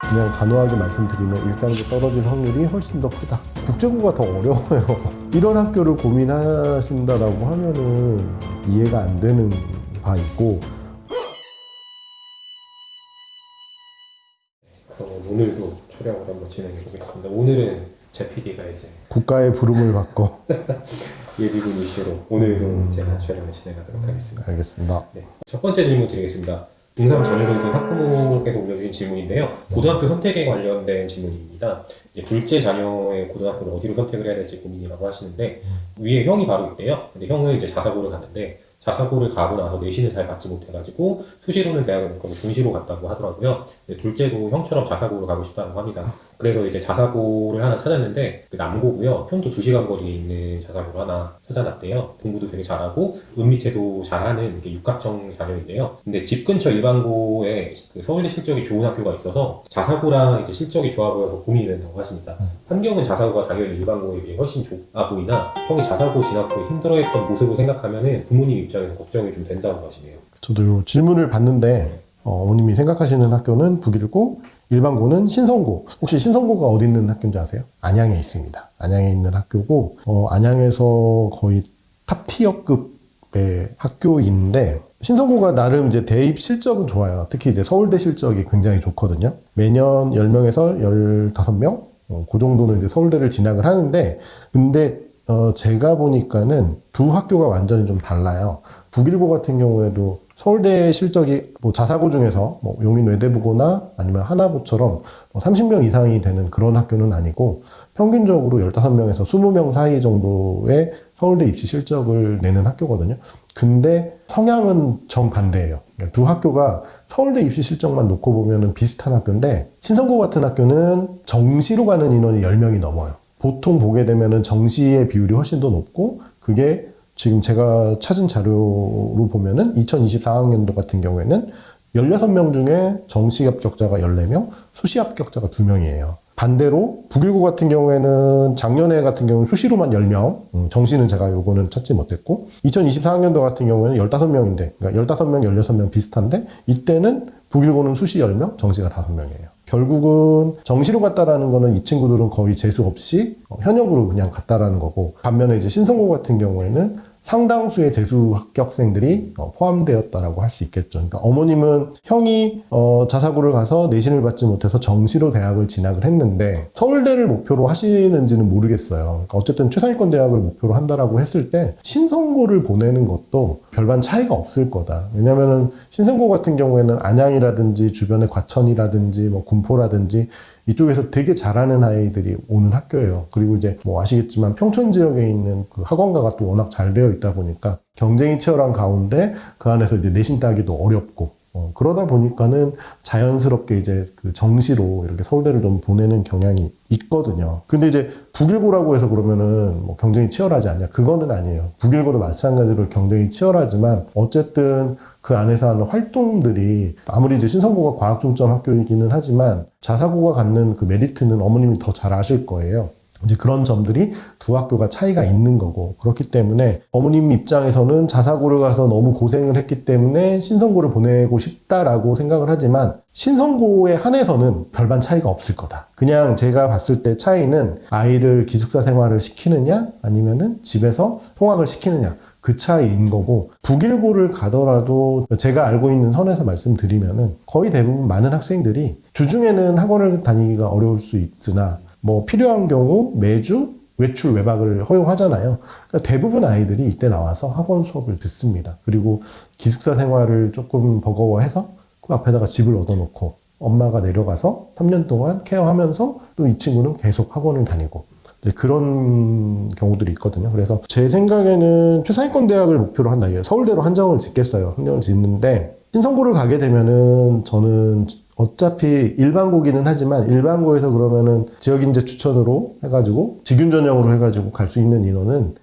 그냥 단호하게 말씀드리면 일단계 떨어질 확률이 훨씬 더 크다. 국제고가 더 어려워요. 이런 학교를 고민하신다라고 하면은 이해가 안 되는 바이고. 그럼 오늘도 촬영을 한번 진행해 보겠습니다. 오늘은 제 PD가 이제 국가의 부름을 받고. 예비군 이슈로 오늘도 제가 촬영을 진행하도록 하겠습니다. 알겠습니다. 네. 첫 번째 질문 드리겠습니다. 중3 자녀를 둔 학부모께서 올려주신 질문인데요. 고등학교 선택에 관련된 질문입니다. 이제 둘째 자녀의 고등학교를 어디로 선택을 해야 될지 고민이라고 하시는데 위에 형이 바로 있대요. 근데 형은 이제 자사고를 갔는데 자사고를 가고 나서 내신을 잘 받지 못해가지고 수시로는 대학을 못 가고 중시로 갔다고 하더라고요. 둘째도 형처럼 자사고를 가고 싶다고 합니다. 그래서 이제 자사고를 하나 찾았는데 그 남고고요. 편도 2시간 거리에 있는 자사고를 하나 찾아놨대요. 공부도 되게 잘하고 음미체도 잘하는 이렇게 육각정 자녀인데요. 근데 집 근처 일반고에 그 서울대 실적이 좋은 학교가 있어서 자사고랑 이제 실적이 좋아 보여서 고민이 된다고 하십니다. 환경은 자사고가 당연히 일반고에 비해 훨씬 좋아 보이나 형이 자사고 진학 후에 힘들어했던 모습을 생각하면은 부모님 입장에서 걱정이 좀 된다고 하시네요. 저도 요 질문을 봤는데 어머님이 생각하시는 학교는 북일고, 일반고는 신성고. 혹시 신성고가 어디 있는 학교인지 아세요? 안양에 있습니다. 안양에 있는 학교고, 안양에서 거의 탑티어급의 학교인데, 신성고가 나름 이제 대입 실적은 좋아요. 특히 이제 서울대 실적이 굉장히 좋거든요. 매년 10명에서 15명? 그 정도는 이제 서울대를 진학을 하는데, 근데 제가 보니까는 두 학교가 완전히 좀 달라요. 북일고 같은 경우에도 서울대 실적이 뭐 자사고 중에서 뭐 용인 외대부고나 아니면 하나고처럼 30명 이상이 되는 그런 학교는 아니고 평균적으로 15명에서 20명 사이 정도의 서울대 입시 실적을 내는 학교거든요. 근데 성향은 정반대예요. 그러니까 두 학교가 서울대 입시 실적만 놓고 보면 비슷한 학교인데, 신성고 같은 학교는 정시로 가는 인원이 10명이 넘어요. 보통 보게 되면은 정시의 비율이 훨씬 더 높고, 그게 지금 제가 찾은 자료로 보면은 2024학년도 같은 경우에는 16명 중에 정시 합격자가 14명, 수시 합격자가 2명이에요. 반대로 북일고 같은 경우에는 작년에 같은 경우는 수시로만 10명, 정시는 제가 요거는 찾지 못했고, 2024학년도 같은 경우에는 15명인데, 그러니까 15명, 16명 비슷한데, 이때는 북일고는 수시 10명, 정시가 5명이에요. 결국은 정시로 갔다라는 거는 이 친구들은 거의 재수 없이 현역으로 그냥 갔다라는 거고, 반면에 이제 신성고 같은 경우에는 상당수의 재수 합격생들이 포함되었다라고 할 수 있겠죠. 그러니까 어머님은 형이 자사고를 가서 내신을 받지 못해서 정시로 대학을 진학을 했는데 서울대를 목표로 하시는지는 모르겠어요. 그러니까 어쨌든 최상위권 대학을 목표로 한다라고 했을 때 신성고를 보내는 것도 별반 차이가 없을 거다. 왜냐면은 신성고 같은 경우에는 안양이라든지 주변의 과천이라든지 뭐 군포라든지 이쪽에서 되게 잘하는 아이들이 오는 학교예요. 그리고 이제 뭐 아시겠지만 평촌 지역에 있는 그 학원가가 또 워낙 잘 되어 있다 보니까 경쟁이 치열한 가운데 그 안에서 이제 내신 따기도 어렵고, 그러다 보니까는 자연스럽게 이제 그 정시로 이렇게 서울대를 좀 보내는 경향이 있거든요. 근데 이제 북일고라고 해서 그러면은 뭐 경쟁이 치열하지 않냐? 그거는 아니에요. 북일고도 마찬가지로 경쟁이 치열하지만 어쨌든 그 안에서 하는 활동들이 아무리 이제 신성고가 과학중점 학교이기는 하지만 자사고가 갖는 그 메리트는 어머님이 더 잘 아실 거예요. 이제 그런 점들이 두 학교가 차이가 있는 거고, 그렇기 때문에 어머님 입장에서는 자사고를 가서 너무 고생을 했기 때문에 신성고를 보내고 싶다라고 생각을 하지만 신성고에 한해서는 별반 차이가 없을 거다. 그냥 제가 봤을 때 차이는 아이를 기숙사 생활을 시키느냐 아니면은 집에서 통학을 시키느냐, 그 차이인 거고, 북일고를 가더라도 제가 알고 있는 선에서 말씀드리면은 거의 대부분 많은 학생들이 주중에는 학원을 다니기가 어려울 수 있으나 뭐 필요한 경우 매주 외출 외박을 허용하잖아요. 그러니까 대부분 아이들이 이때 나와서 학원 수업을 듣습니다. 그리고 기숙사 생활을 조금 버거워해서 그 앞에다가 집을 얻어놓고 엄마가 내려가서 3년 동안 케어하면서 또 이 친구는 계속 학원을 다니고, 이제 그런 경우들이 있거든요. 그래서 제 생각에는 최상위권 대학을 목표로 한다. 서울대로 한정을 짓겠어요. 한정을 짓는데 신성고를 가게 되면은 저는 어차피 일반고기는 하지만 일반고에서 그러면은 지역인재 추천으로 해가지고 직윤 전형으로 해가지고 갈 수 있는 인원은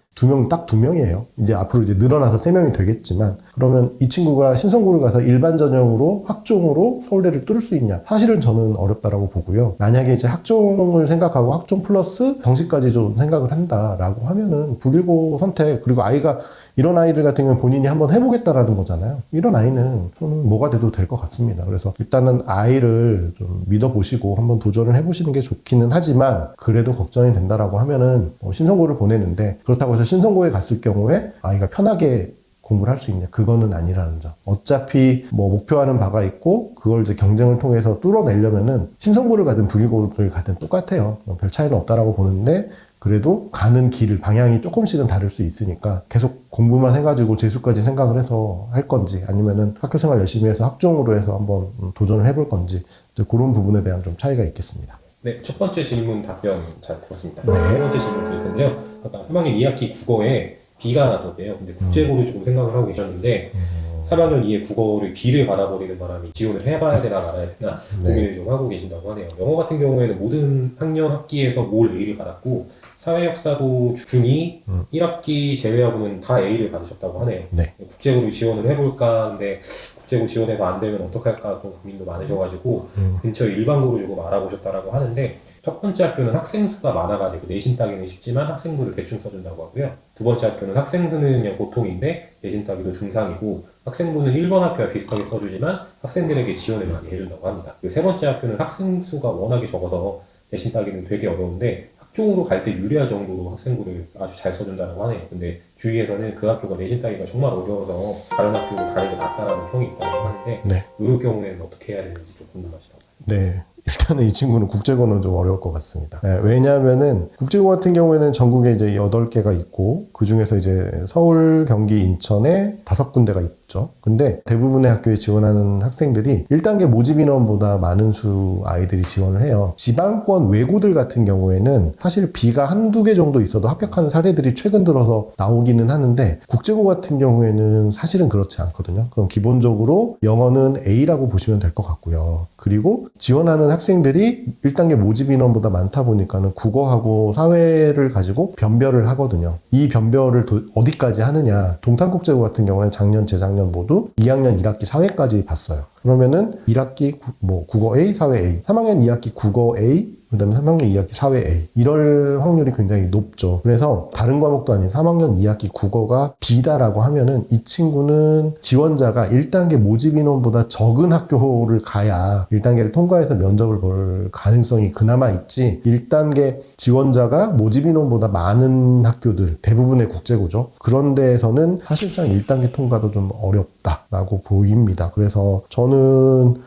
딱 2명이에요. 이제 앞으로 이제 늘어나서 3명이 되겠지만, 그러면 이 친구가 신성고를 가서 일반 전형으로 학종으로 서울대를 뚫을 수 있냐? 사실은 저는 어렵다라고 보고요. 만약에 이제 학종을 생각하고 학종 플러스 정시까지 좀 생각을 한다라고 하면은 국일고 선택, 그리고 아이가 이런 아이들 같은 경우는 본인이 한번 해보겠다라는 거잖아요. 이런 아이는 저는 뭐가 돼도 될 것 같습니다. 그래서 일단은 아이를 좀 믿어보시고 한번 도전을 해보시는 게 좋기는 하지만 그래도 걱정이 된다라고 하면은 신성고를 보내는데, 그렇다고 해서 신성고에 갔을 경우에 아이가 편하게 공부를 할 수 있냐? 그거는 아니라는 점. 어차피 뭐 목표하는 바가 있고 그걸 이제 경쟁을 통해서 뚫어내려면은 신성고를 가든 국일고를 가든 똑같아요. 별 차이는 없다라고 보는데, 그래도 가는 길, 방향이 조금씩은 다를 수 있으니까 계속 공부만 해가지고 재수까지 생각을 해서 할 건지, 아니면은 학교 생활 열심히 해서 학종으로 해서 한번 도전을 해볼 건지, 그런 부분에 대한 좀 차이가 있겠습니다. 네, 첫 번째 질문 답변 잘 들었습니다. 네. 세 번째 질문 드릴 텐데요. 아까 3학년 2학기 국어에 B가 나왔대요. 근데 국제고를 조금 생각을 하고 계셨는데 3학년 2에 국어를 B를 받아버리는 바람에 지원을 해봐야 되나 말아야 되나 고민을 좀 하고 계신다고 하네요. 영어 같은 경우에는 모든 학년 학기에서 올 A를 받았고 사회역사도 중2 1학기 제외하고는 다 A를 받으셨다고 하네요. 네. 국제고를 지원을 해볼까 근데 국제고 지원해서 안 되면 어떡할까 그런 고민도 많으셔가지고 근처에 일반고를 조금 알아보셨다라고 하는데, 첫 번째 학교는 학생 수가 많아가지고 내신 따기는 쉽지만 학생부를 대충 써준다고 하고요. 두 번째 학교는 학생 수는 그냥 보통인데 내신 따기도 중상이고 학생부는 1번 학교와 비슷하게 써주지만 학생들에게 지원을 많이 해준다고 합니다. 그리고 세 번째 학교는 학생 수가 워낙에 적어서 내신 따기는 되게 어려운데 학종으로 갈 때 유리할 정도로 학생부를 아주 잘 써준다고 하네요. 근데 주위에서는 그 학교가 내신 따기가 정말 어려워서 다른 학교로 가는 게 낫다라는 평이 있다고 하는데 네. 이럴 경우에는 어떻게 해야 되는지 좀 궁금하시다고. 네. 일단은 이 친구는 국제고는 좀 어려울 것 같습니다. 네, 왜냐하면은 국제고 같은 경우에는 전국에 이제 8개가 있고 그 중에서 이제 서울, 경기, 인천에 5군데가 있죠. 근데 대부분의 학교에 지원하는 학생들이 1단계 모집 인원보다 많은 수 아이들이 지원을 해요. 지방권 외고들 같은 경우에는 사실 B가 한두 개 정도 있어도 합격하는 사례들이 최근 들어서 나오기는 하는데 국제고 같은 경우에는 사실은 그렇지 않거든요. 그럼 기본적으로 영어는 A라고 보시면 될 것 같고요. 그리고 지원하는 학생들이 1단계 모집 인원보다 많다 보니까는 국어하고 사회를 가지고 변별을 하거든요. 이 변별을 어디까지 하느냐. 동탄국제고 같은 경우는 작년, 재작년 모두 2학년 1학기 사회까지 봤어요. 그러면은 1학기 국어 A, 사회 A, 3학년 2학기 국어 A, 그 다음에 3학년 2학기 사회 A. 이럴 확률이 굉장히 높죠. 그래서 다른 과목도 아닌 3학년 2학기 국어가 B다라고 하면은 이 친구는 지원자가 1단계 모집 인원보다 적은 학교를 가야 1단계를 통과해서 면접을 볼 가능성이 그나마 있지, 1단계 지원자가 모집 인원보다 많은 학교들, 대부분의 국제고죠. 그런 데에서는 사실상 1단계 통과도 좀 어렵다라고 보입니다. 그래서 저는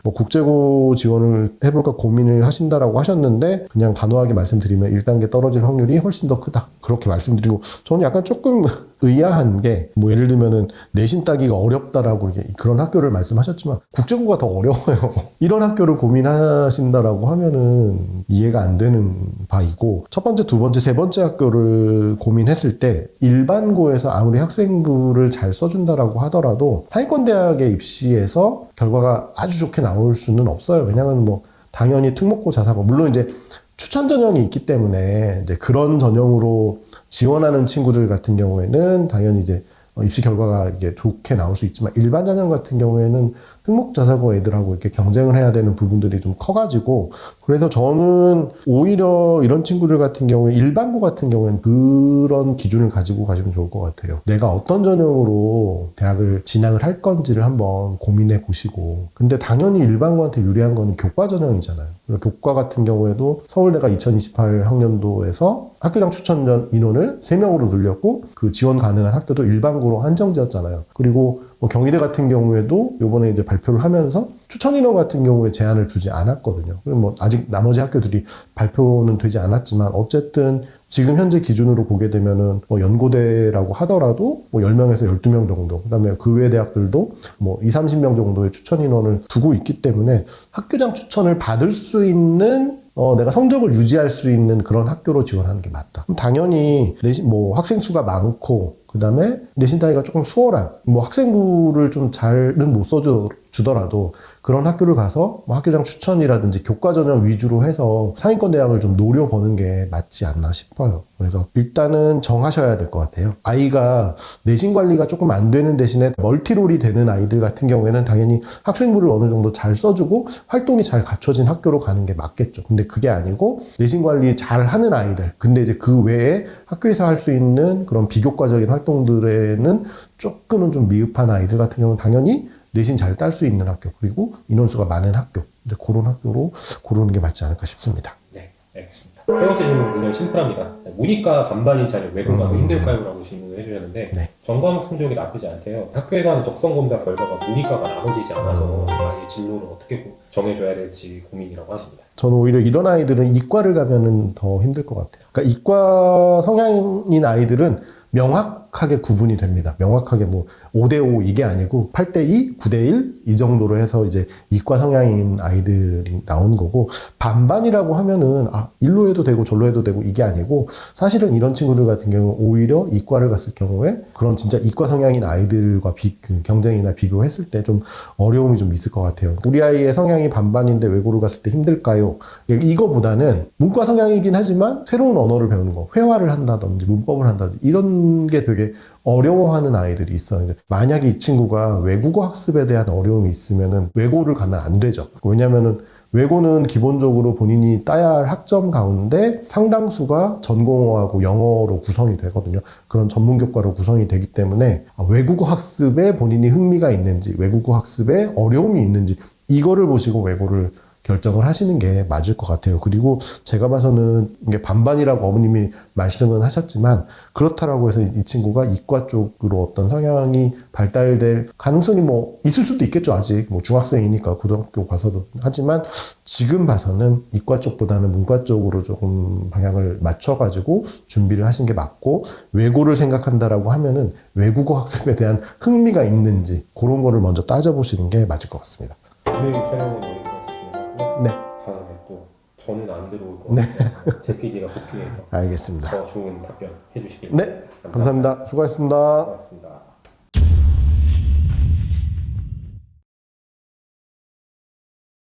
국제고 지원을 해볼까 고민을 하신다라고 하셨는데, 그냥 단호하게 말씀드리면 1단계 떨어질 확률이 훨씬 더 크다, 그렇게 말씀드리고, 저는 약간 조금 의아한 게 예를 들면은 내신 따기가 어렵다라고 그런 학교를 말씀하셨지만 국제고가 더 어려워요. 이런 학교를 고민하신다라고 하면은 이해가 안 되는 바이고, 첫 번째, 두 번째, 세 번째 학교를 고민했을 때 일반고에서 아무리 학생부를 잘 써준다라고 하더라도 상위권대학에 입시해서 결과가 아주 좋게 나올 수는 없어요. 왜냐하면 당연히 특목고, 자사고, 물론 이제 추천 전형이 있기 때문에 이제 그런 전형으로 지원하는 친구들 같은 경우에는 당연히 이제 입시 결과가 이게 좋게 나올 수 있지만, 일반 전형 같은 경우에는 특목자사고 애들하고 이렇게 경쟁을 해야 되는 부분들이 좀 커가지고, 그래서 저는 오히려 이런 친구들 같은 경우에 일반고 같은 경우에는 그런 기준을 가지고 가시면 좋을 것 같아요. 내가 어떤 전형으로 대학을 진학을 할 건지를 한번 고민해 보시고, 근데 당연히 일반고한테 유리한 거는 교과 전형이잖아요. 교과 같은 경우에도 서울대가 2028 학년도에서 학교장 추천 인원을 3명으로 늘렸고 그 지원 가능한 학교도 일반고로 한정지었잖아요. 그리고 경희대 같은 경우에도 요번에 이제 발표를 하면서 추천 인원 같은 경우에 제한을 두지 않았거든요. 아직 나머지 학교들이 발표는 되지 않았지만 어쨌든 지금 현재 기준으로 보게 되면은 연고대라고 하더라도 10명에서 12명 정도, 그다음에 그 외 대학들도 20-30명 정도의 추천 인원을 두고 있기 때문에 학교장 추천을 받을 수 있는 내가 성적을 유지할 수 있는 그런 학교로 지원하는 게 맞다. 그럼 당연히 내신 학생 수가 많고, 그 다음에 내신 따기가 조금 수월한, 학생부를 좀 잘은 못 써줘도 주더라도 그런 학교를 가서 뭐 학교장 추천이라든지 교과 전형 위주로 해서 상위권 대학을 좀 노려보는 게 맞지 않나 싶어요. 그래서 일단은 정하셔야 될 것 같아요. 아이가 내신 관리가 조금 안 되는 대신에 멀티롤이 되는 아이들 같은 경우에는 당연히 학생부를 어느 정도 잘 써주고 활동이 잘 갖춰진 학교로 가는 게 맞겠죠. 근데 그게 아니고 내신 관리 잘 하는 아이들, 근데 이제 그 외에 학교에서 할 수 있는 그런 비교과적인 활동들에는 조금은 좀 미흡한 아이들 같은 경우는 당연히 내신 잘 딸 수 있는 학교, 그리고 인원수가 많은 학교, 이제 그런 학교로 고르는 게 맞지 않을까 싶습니다. 네, 알겠습니다. 세 번째 질문 굉장히 심플합니다. 문이과 반반인 자녀 외국 가서 힘들까요? 라고 질문을 해주셨는데 네. 전과목 성적이 나쁘지 않대요. 학교에서 하는 적성검사 결과가 문이과가 나눠지지 않아서 아예 진로를 어떻게 정해줘야 될지 고민이라고 하십니다. 저는 오히려 이런 아이들은 이과를 가면은 더 힘들 것 같아요. 그러니까 이과 성향인 아이들은 명확하게 구분이 됩니다. 명확하게 뭐 5대5 이게 아니고 8대2, 9대1 이 정도로 해서 이제 이과 성향인 아이들이 나온 거고, 반반이라고 하면은 일로 해도 되고 절로 해도 되고 이게 아니고, 사실은 이런 친구들 같은 경우 오히려 이과를 갔을 경우에 그런 진짜 이과 성향인 아이들과 그 경쟁이나 비교했을 때 좀 어려움이 좀 있을 것 같아요. 우리 아이의 성향이 반반인데 외고를 갔을 때 힘들까요? 이거보다는 문과 성향이긴 하지만 새로운 언어를 배우는 거, 회화를 한다든지 문법을 한다든지 이런 게 되게 어려워하는 아이들이 있어요. 만약에 이 친구가 외국어 학습에 대한 어려움이 있으면은 외고를 가면 안 되죠. 왜냐면은 외고는 기본적으로 본인이 따야 할 학점 가운데 상당수가 전공어하고 영어로 구성이 되거든요. 그런 전문 교과로 구성이 되기 때문에 외국어 학습에 본인이 흥미가 있는지, 외국어 학습에 어려움이 있는지 이거를 보시고 외고를 결정을 하시는 게 맞을 것 같아요. 그리고 제가 봐서는 이게 반반이라고 어머님이 말씀은 하셨지만, 그렇다라고 해서 이 친구가 이과 쪽으로 어떤 성향이 발달될 가능성이 뭐 있을 수도 있겠죠. 아직 뭐 중학생이니까 고등학교 가서도. 하지만 지금 봐서는 이과 쪽보다는 문과 쪽으로 조금 방향을 맞춰가지고 준비를 하신 게 맞고, 외고를 생각한다라고 하면은 외국어 학습에 대한 흥미가 있는지 그런 거를 먼저 따져보시는 게 맞을 것 같습니다. 오늘 촬영은 여기까지 진행하고요. 네. 다음에 또 저는 안 들어올 것 네. 같아서 제 PD가 복귀해서 알겠습니다. 더 좋은 답변 해주시길 네. 감사합니다. 수고하셨습니다. 고맙습니다.